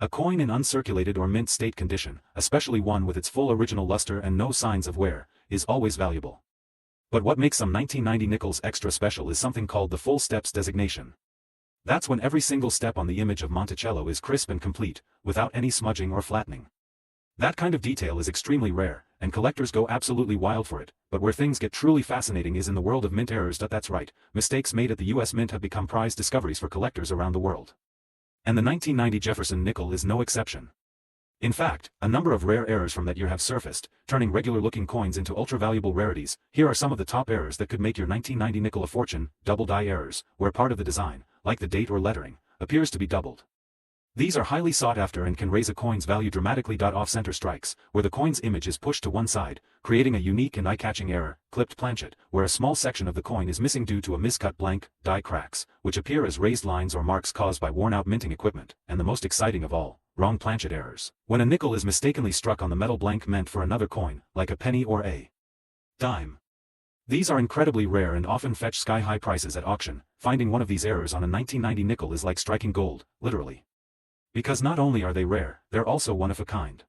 A coin in uncirculated or mint state condition, especially one with its full original luster and no signs of wear, is always valuable. But what makes some 1990 nickels extra special is something called the full steps designation. That's when every single step on the image of Monticello is crisp and complete, without any smudging or flattening. That kind of detail is extremely rare, and collectors go absolutely wild for it, but where things get truly fascinating is in the world of mint errors. That's right, mistakes made at the US Mint have become prized discoveries for collectors around the world. And the 1990 Jefferson nickel is no exception. In fact, a number of rare errors from that year have surfaced, turning regular-looking coins into ultra-valuable rarities. Here are some of the top errors that could make your 1990 nickel a fortune. Double die errors, where part of the design, like the date or lettering, appears to be doubled. These are highly sought after and can raise a coin's value dramatically. Off-center strikes, where the coin's image is pushed to one side, creating a unique and eye-catching error. Clipped planchet, where a small section of the coin is missing due to a miscut blank. Die cracks, which appear as raised lines or marks caused by worn-out minting equipment. And the most exciting of all, wrong planchet errors, when a nickel is mistakenly struck on the metal blank meant for another coin, like a penny or a dime. These are incredibly rare and often fetch sky-high prices at auction. Finding one of these errors on a 1990 nickel is like striking gold, literally. Because not only are they rare, they're also one of a kind.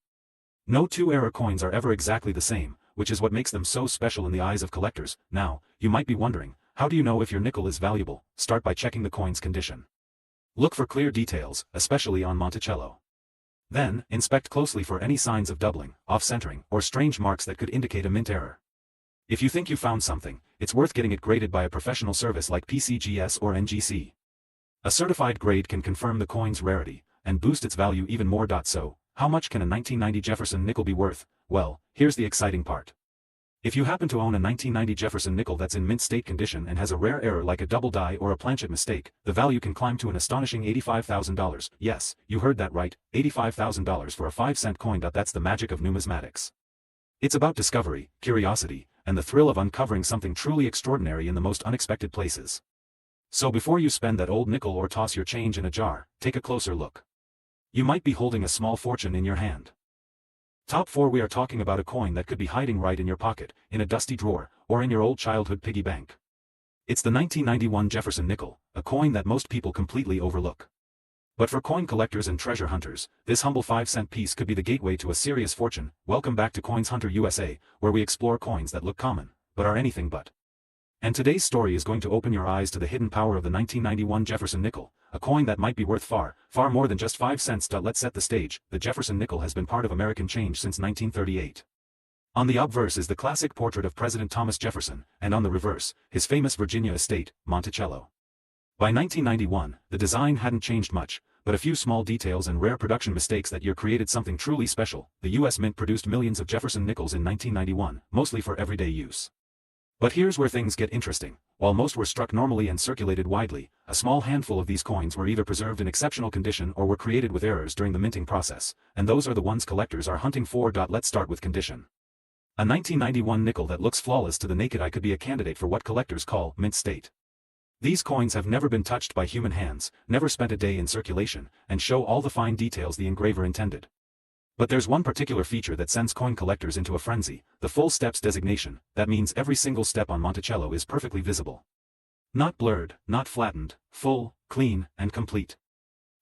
No two error coins are ever exactly the same, which is what makes them so special in the eyes of collectors. Now, you might be wondering, how do you know if your nickel is valuable? Start by checking the coin's condition. Look for clear details, especially on Monticello. Then, inspect closely for any signs of doubling, off-centering, or strange marks that could indicate a mint error. If you think you found something, it's worth getting it graded by a professional service like PCGS or NGC. A certified grade can confirm the coin's rarity, and boost its value even more. So, how much can a 1990 Jefferson nickel be worth? Well, here's the exciting part. If you happen to own a 1990 Jefferson nickel that's in mint state condition and has a rare error like a double die or a planchet mistake, the value can climb to an astonishing $85,000. Yes, you heard that right, $85,000 for a 5-cent coin. That's the magic of numismatics. It's about discovery, curiosity, and the thrill of uncovering something truly extraordinary in the most unexpected places. So before you spend that old nickel or toss your change in a jar, take a closer look. You might be holding a small fortune in your hand. Top 4. We are talking about a coin that could be hiding right in your pocket, in a dusty drawer, or in your old childhood piggy bank. It's the 1991 Jefferson nickel, a coin that most people completely overlook. But for coin collectors and treasure hunters, this humble 5-cent piece could be the gateway to a serious fortune. Welcome back to Coins Hunter USA, where we explore coins that look common, but are anything but. And today's story is going to open your eyes to the hidden power of the 1991 Jefferson nickel, a coin that might be worth far, far more than just 5 cents. Let's set the stage. The Jefferson nickel has been part of American change since 1938. On the obverse is the classic portrait of President Thomas Jefferson, and on the reverse, his famous Virginia estate, Monticello. By 1991, the design hadn't changed much, but a few small details and rare production mistakes that year created something truly special. The U.S. Mint produced millions of Jefferson nickels in 1991, mostly for everyday use. But here's where things get interesting. While most were struck normally and circulated widely, a small handful of these coins were either preserved in exceptional condition or were created with errors during the minting process, and those are the ones collectors are hunting for. Let's start with condition. A 1991 nickel that looks flawless to the naked eye could be a candidate for what collectors call mint state. These coins have never been touched by human hands, never spent a day in circulation, and show all the fine details the engraver intended. But there's one particular feature that sends coin collectors into a frenzy, the full steps designation. That means every single step on Monticello is perfectly visible. Not blurred, not flattened, full, clean, and complete.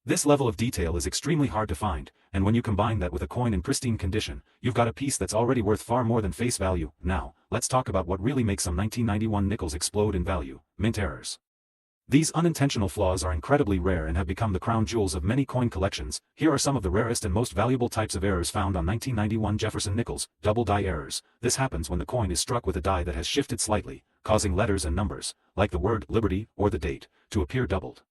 This level of detail is extremely hard to find, and when you combine that with a coin in pristine condition, you've got a piece that's already worth far more than face value. Now, let's talk about what really makes some 1991 nickels explode in value: mint errors. These unintentional flaws are incredibly rare and have become the crown jewels of many coin collections. Here are some of the rarest and most valuable types of errors found on 1991 Jefferson nickels. Double die errors. This happens when the coin is struck with a die that has shifted slightly, causing letters and numbers, like the word Liberty or the date, to appear doubled.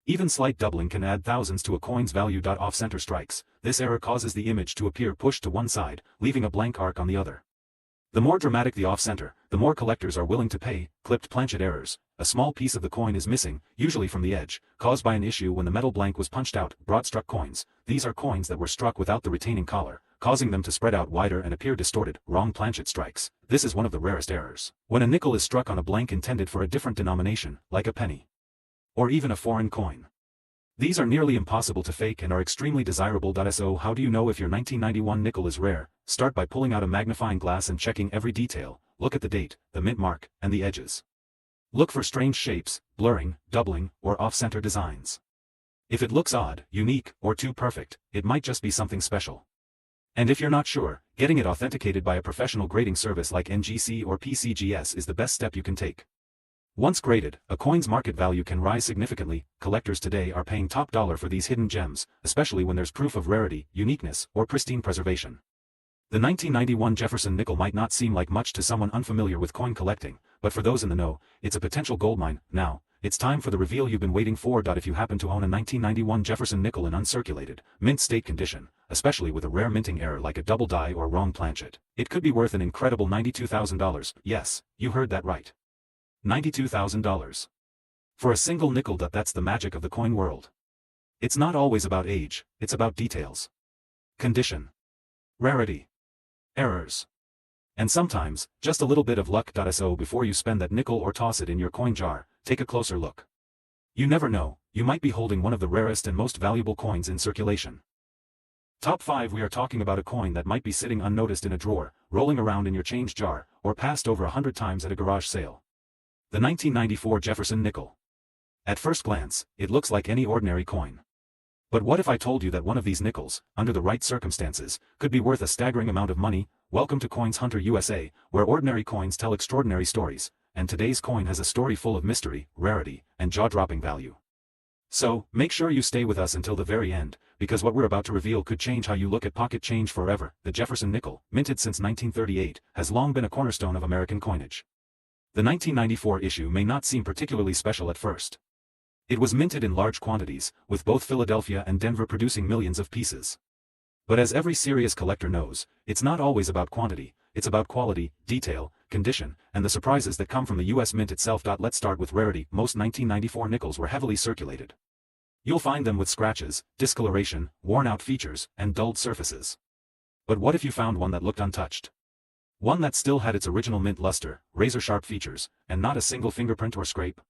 Even slight doubling can add thousands to a coin's value. Off-center strikes. This error causes the image to appear pushed to one side, leaving a blank arc on the other. The more dramatic the off-center, the more collectors are willing to pay. Clipped planchet errors. A small piece of the coin is missing, usually from the edge, caused by an issue when the metal blank was punched out. Broad-struck coins. These are coins that were struck without the retaining collar, causing them to spread out wider and appear distorted. Wrong planchet strikes. This is one of the rarest errors. When a nickel is struck on a blank intended for a different denomination, like a penny, or even a foreign coin. These are nearly impossible to fake and are extremely desirable. So how do you know if your 1991 nickel is rare? Start by pulling out a magnifying glass and checking every detail. Look at the date, the mint mark, and the edges. Look for strange shapes, blurring, doubling, or off-center designs. If it looks odd, unique, or too perfect, it might just be something special. And if you're not sure, getting it authenticated by a professional grading service like NGC or PCGS is the best step you can take. Once graded, a coin's market value can rise significantly. Collectors today are paying top dollar for these hidden gems, especially when there's proof of rarity, uniqueness, or pristine preservation. The 1991 Jefferson nickel might not seem like much to someone unfamiliar with coin collecting, but for those in the know, it's a potential goldmine. Now, it's time for the reveal you've been waiting for. If you happen to own a 1991 Jefferson nickel in uncirculated, mint state condition, especially with a rare minting error like a double die or wrong planchet, it could be worth an incredible $92,000. Yes, you heard that right. $92,000. For a single nickel. That's the magic of the coin world. It's not always about age, it's about details. Condition. Rarity. Errors. And sometimes, just a little bit of luck. So before you spend that nickel or toss it in your coin jar, take a closer look. You never know, you might be holding one of the rarest and most valuable coins in circulation. Top 5. We are talking about a coin that might be sitting unnoticed in a drawer, rolling around in your change jar, or passed over 100 times at a garage sale. The 1994 Jefferson nickel. At first glance, it looks like any ordinary coin. But what if I told you that one of these nickels, under the right circumstances, could be worth a staggering amount of money? Welcome to Coins Hunter USA, where ordinary coins tell extraordinary stories, and today's coin has a story full of mystery, rarity, and jaw-dropping value. So, make sure you stay with us until the very end, because what we're about to reveal could change how you look at pocket change forever. The Jefferson nickel, minted since 1938, has long been a cornerstone of American coinage. The 1994 issue may not seem particularly special at first. It was minted in large quantities, with both Philadelphia and Denver producing millions of pieces. But as every serious collector knows, it's not always about quantity, it's about quality, detail, condition, and the surprises that come from the US Mint itself. Let's start with rarity. Most 1994 nickels were heavily circulated. You'll find them with scratches, discoloration, worn-out features, and dulled surfaces. But what if you found one that looked untouched? One that still had its original mint luster, razor-sharp features, and not a single fingerprint or scrape?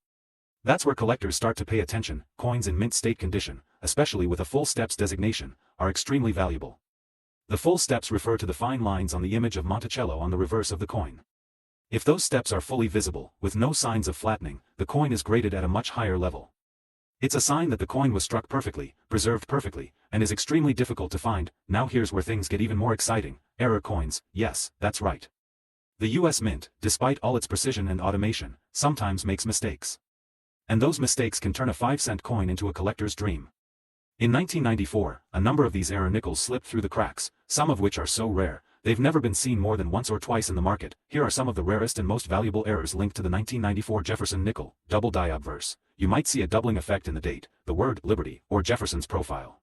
That's where collectors start to pay attention. Coins in mint state condition, especially with a full steps designation, are extremely valuable. The full steps refer to the fine lines on the image of Monticello on the reverse of the coin. If those steps are fully visible, with no signs of flattening, the coin is graded at a much higher level. It's a sign that the coin was struck perfectly, preserved perfectly, and is extremely difficult to find. Now here's where things get even more exciting. Error coins. Yes, that's right. The US Mint, despite all its precision and automation, sometimes makes mistakes. And those mistakes can turn a 5-cent coin into a collector's dream. In 1994, a number of these error nickels slipped through the cracks, some of which are so rare, they've never been seen more than once or twice in the market. Here are some of the rarest and most valuable errors linked to the 1994 Jefferson nickel. Double die obverse. You might see a doubling effect in the date, the word Liberty, or Jefferson's profile.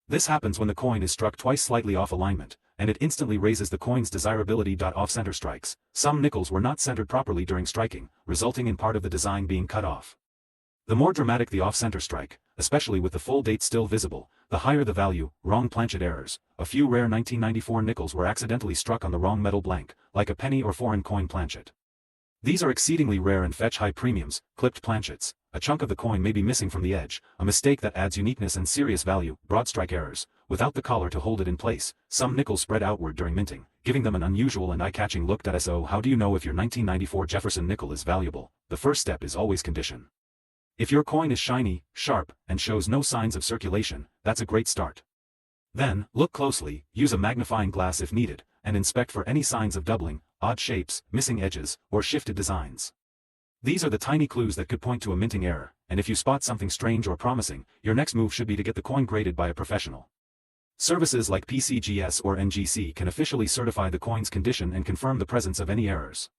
This happens when the coin is struck twice slightly off alignment, and it instantly raises the coin's desirability. Off-center strikes. Some nickels were not centered properly during striking, resulting in part of the design being cut off. The more dramatic the off-center strike, especially with the full date still visible, the higher the value. Wrong planchet errors. A few rare 1994 nickels were accidentally struck on the wrong metal blank, like a penny or foreign coin planchet. These are exceedingly rare and fetch high premiums. Clipped planchets. A chunk of the coin may be missing from the edge, a mistake that adds uniqueness and serious value. Broad strike errors. Without the collar to hold it in place, some nickels spread outward during minting, giving them an unusual and eye-catching look. So how do you know if your 1994 Jefferson nickel is valuable? The first step is always condition. If your coin is shiny, sharp, and shows no signs of circulation, that's a great start. Then, look closely, use a magnifying glass if needed, and inspect for any signs of doubling, odd shapes, missing edges, or shifted designs. These are the tiny clues that could point to a minting error, and if you spot something strange or promising, your next move should be to get the coin graded by a professional. Services like PCGS or NGC can officially certify the coin's condition and confirm the presence of any errors.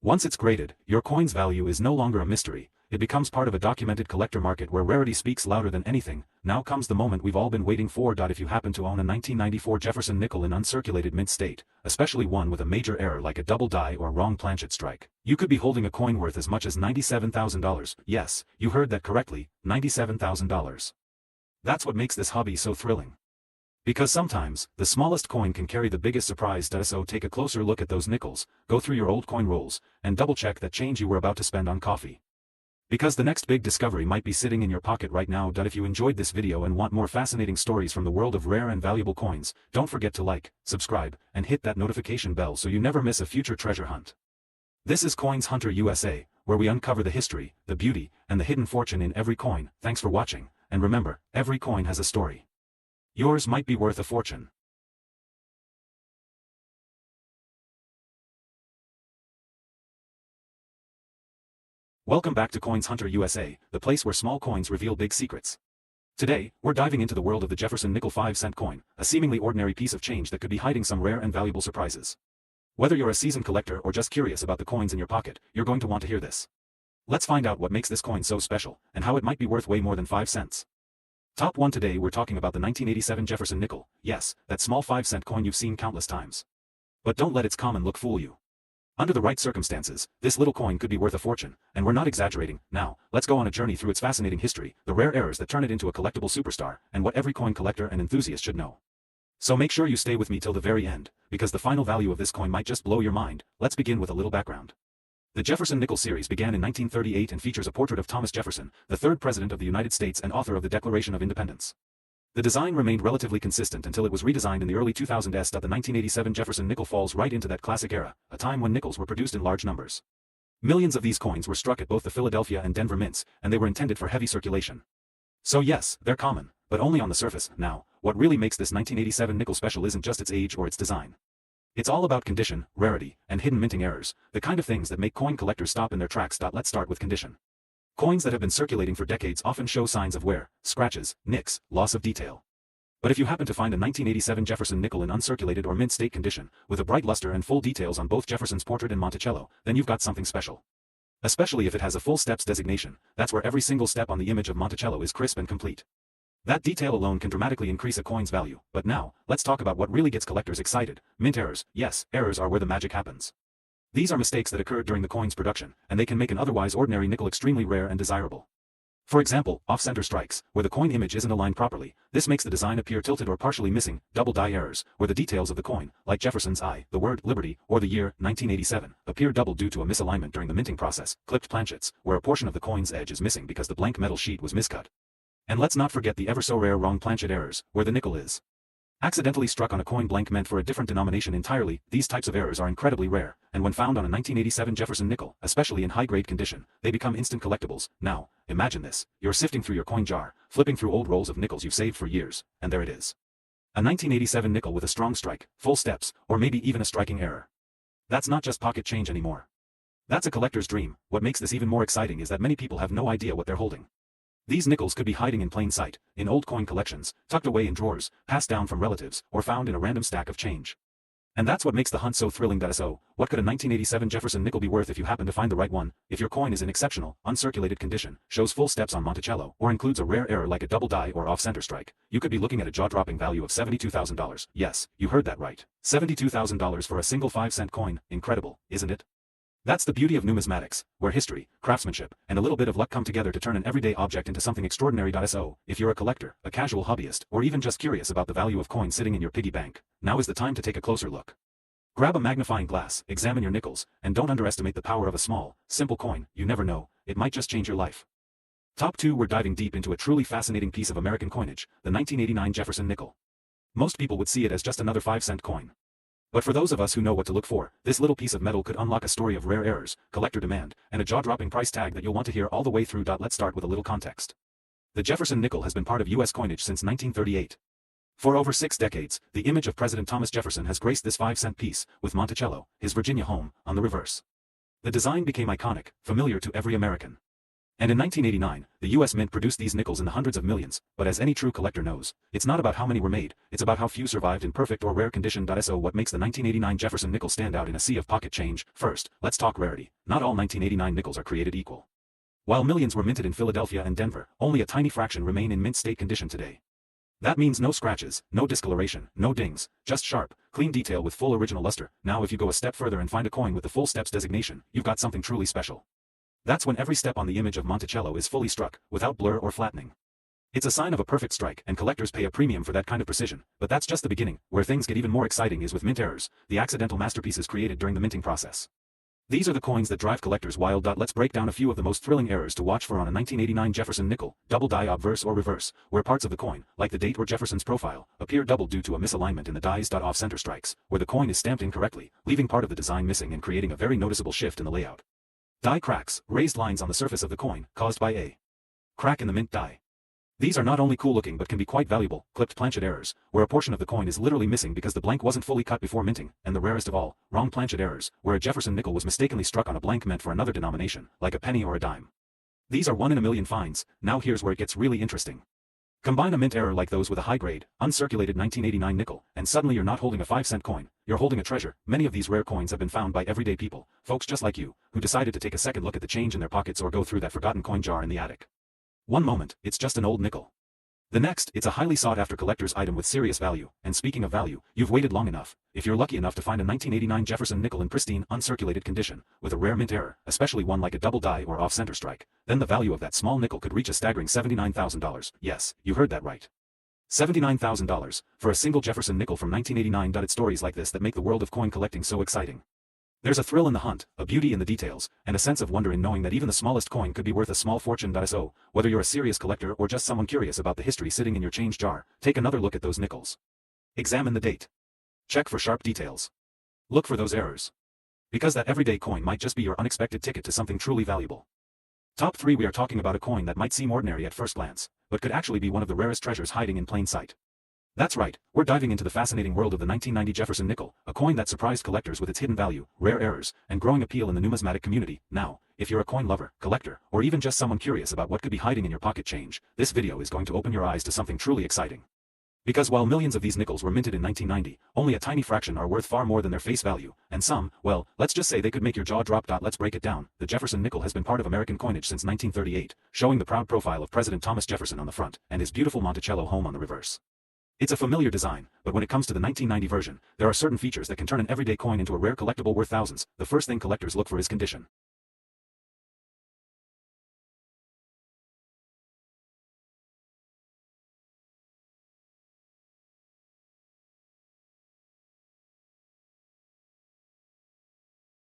Once it's graded, your coin's value is no longer a mystery. It becomes part of a documented collector market where rarity speaks louder than anything. Now comes the moment we've all been waiting for. If you happen to own a 1994 Jefferson nickel in uncirculated mint state, especially one with a major error like a double die or wrong planchet strike, you could be holding a coin worth as much as $97,000. Yes, you heard that correctly, $97,000. That's what makes this hobby so thrilling. Because sometimes, the smallest coin can carry the biggest surprise. So take a closer look at those nickels, go through your old coin rolls, and double-check that change you were about to spend on coffee. Because the next big discovery might be sitting in your pocket right now. If you enjoyed this video and want more fascinating stories from the world of rare and valuable coins, don't forget to like, subscribe, and hit that notification bell so you never miss a future treasure hunt. This is Coins Hunter USA, where we uncover the history, the beauty, and the hidden fortune in every coin. Thanks for watching, and remember, every coin has a story. Yours might be worth a fortune. Welcome back to Coins Hunter USA, the place where small coins reveal big secrets. Today, we're diving into the world of the Jefferson Nickel 5-cent coin, a seemingly ordinary piece of change that could be hiding some rare and valuable surprises. Whether you're a seasoned collector or just curious about the coins in your pocket, you're going to want to hear this. Let's find out what makes this coin so special, and how it might be worth way more than 5 cents. Top 1. Today we're talking about the 1987 Jefferson Nickel, yes, that small 5-cent coin you've seen countless times. But don't let its common look fool you. Under the right circumstances, this little coin could be worth a fortune, and we're not exaggerating. Now, let's go on a journey through its fascinating history, the rare errors that turn it into a collectible superstar, and what every coin collector and enthusiast should know. So make sure you stay with me till the very end, because the final value of this coin might just blow your mind. Let's begin with a little background. The Jefferson Nickel series began in 1938 and features a portrait of Thomas Jefferson, the third President of the United States and author of the Declaration of Independence. The design remained relatively consistent until it was redesigned in the early 2000s. The 1987 Jefferson Nickel falls right into that classic era, a time when nickels were produced in large numbers. Millions of these coins were struck at both the Philadelphia and Denver mints, and they were intended for heavy circulation. So yes, they're common, but only on the surface. Now, what really makes this 1987 nickel special isn't just its age or its design. It's all about condition, rarity, and hidden minting errors, the kind of things that make coin collectors stop in their tracks. Let's start with condition. Coins that have been circulating for decades often show signs of wear, scratches, nicks, loss of detail. But if you happen to find a 1987 Jefferson nickel in uncirculated or mint state condition, with a bright luster and full details on both Jefferson's portrait and Monticello, then you've got something special. Especially if it has a full steps designation, that's where every single step on the image of Monticello is crisp and complete. That detail alone can dramatically increase a coin's value. But now, let's talk about what really gets collectors excited: mint errors. Yes, errors are where the magic happens. These are mistakes that occurred during the coin's production, and they can make an otherwise ordinary nickel extremely rare and desirable. For example, off-center strikes, where the coin image isn't aligned properly. This makes the design appear tilted or partially missing. Double die errors, where the details of the coin, like Jefferson's eye, the word Liberty, or the year 1987, appear double due to a misalignment during the minting process. Clipped planchets, where a portion of the coin's edge is missing because the blank metal sheet was miscut. And let's not forget the ever-so-rare wrong planchet errors, where the nickel is accidentally struck on a coin blank meant for a different denomination entirely. These types of errors are incredibly rare, and when found on a 1987 Jefferson nickel, especially in high-grade condition, they become instant collectibles. Now, imagine this: you're sifting through your coin jar, flipping through old rolls of nickels you've saved for years, and there it is. A 1987 nickel with a strong strike, full steps, or maybe even a striking error. That's not just pocket change anymore. That's a collector's dream. What makes this even more exciting is that many people have no idea what they're holding. These nickels could be hiding in plain sight, in old coin collections, tucked away in drawers, passed down from relatives, or found in a random stack of change. And that's what makes the hunt so thrilling. So, what could a 1987 Jefferson nickel be worth if you happen to find the right one? If your coin is in exceptional, uncirculated condition, shows full steps on Monticello, or includes a rare error like a double die or off-center strike, you could be looking at a jaw-dropping value of $72,000. Yes, you heard that right. $72,000 for a single 5-cent coin. Incredible, isn't it? That's the beauty of numismatics, where history, craftsmanship, and a little bit of luck come together to turn an everyday object into something extraordinary. So, if you're a collector, a casual hobbyist, or even just curious about the value of coins sitting in your piggy bank, now is the time to take a closer look. Grab a magnifying glass, examine your nickels, and don't underestimate the power of a small, simple coin. You never know, it might just change your life. Top 2. We're diving deep into a truly fascinating piece of American coinage, the 1989 Jefferson nickel. Most people would see it as just another 5-cent coin. But for those of us who know what to look for, this little piece of metal could unlock a story of rare errors, collector demand, and a jaw-dropping price tag that you'll want to hear all the way through. Let's start with a little context. The Jefferson nickel has been part of U.S. coinage since 1938. For over 6 decades, the image of President Thomas Jefferson has graced this 5-cent piece, with Monticello, his Virginia home, on the reverse. The design became iconic, familiar to every American. And in 1989, the U.S. Mint produced these nickels in the hundreds of millions, but as any true collector knows, it's not about how many were made, it's about how few survived in perfect or rare condition. So what makes the 1989 Jefferson nickel stand out in a sea of pocket change? First, let's talk rarity. Not all 1989 nickels are created equal. While millions were minted in Philadelphia and Denver, only a tiny fraction remain in mint state condition today. That means no scratches, no discoloration, no dings, just sharp, clean detail with full original luster. Now if you go a step further and find a coin with the full steps designation, you've got something truly special. That's when every step on the image of Monticello is fully struck, without blur or flattening. It's a sign of a perfect strike, and collectors pay a premium for that kind of precision. But that's just the beginning. Where things get even more exciting is with mint errors, the accidental masterpieces created during the minting process. These are the coins that drive collectors wild. Let's break down a few of the most thrilling errors to watch for on a 1989 Jefferson nickel: double die obverse or reverse, where parts of the coin, like the date or Jefferson's profile, appear double due to a misalignment in the dies. Off-center strikes, where the coin is stamped incorrectly, leaving part of the design missing and creating a very noticeable shift in the layout. Die cracks, raised lines on the surface of the coin, caused by a crack in the mint die. These are not only cool looking but can be quite valuable, clipped planchet errors, where a portion of the coin is literally missing because the blank wasn't fully cut before minting, and the rarest of all, wrong planchet errors, where a Jefferson nickel was mistakenly struck on a blank meant for another denomination, like a penny or a dime. These are 1 in a million finds. Now here's where it gets really interesting. Combine a mint error like those with a high-grade, uncirculated 1989 nickel, and suddenly you're not holding a 5-cent coin, you're holding a treasure. Many of these rare coins have been found by everyday people, folks just like you, who decided to take a second look at the change in their pockets or go through that forgotten coin jar in the attic. One moment, it's just an old nickel. The next, it's a highly sought-after collector's item with serious value, and speaking of value, you've waited long enough. If you're lucky enough to find a 1989 Jefferson nickel in pristine, uncirculated condition, with a rare mint error, especially one like a double die or off-center strike, then the value of that small nickel could reach a staggering $79,000. Yes, you heard that right. $79,000, for a single Jefferson nickel from 1989. It's stories like this that make the world of coin collecting so exciting. There's a thrill in the hunt, a beauty in the details, and a sense of wonder in knowing that even the smallest coin could be worth a small fortune. So, whether you're a serious collector or just someone curious about the history sitting in your change jar, take another look at those nickels. Examine the date. Check for sharp details. Look for those errors. Because that everyday coin might just be your unexpected ticket to something truly valuable. Top 3. We are talking about a coin that might seem ordinary at first glance, but could actually be one of the rarest treasures hiding in plain sight. That's right, we're diving into the fascinating world of the 1990 Jefferson nickel, a coin that surprised collectors with its hidden value, rare errors, and growing appeal in the numismatic community. Now, if you're a coin lover, collector, or even just someone curious about what could be hiding in your pocket change, this video is going to open your eyes to something truly exciting. Because while millions of these nickels were minted in 1990, only a tiny fraction are worth far more than their face value, and some, well, let's just say they could make your jaw drop. Let's break it down. The Jefferson nickel has been part of American coinage since 1938, showing the proud profile of President Thomas Jefferson on the front, and his beautiful Monticello home on the reverse. It's a familiar design, but when it comes to the 1990 version, there are certain features that can turn an everyday coin into a rare collectible worth thousands. The first thing collectors look for is condition.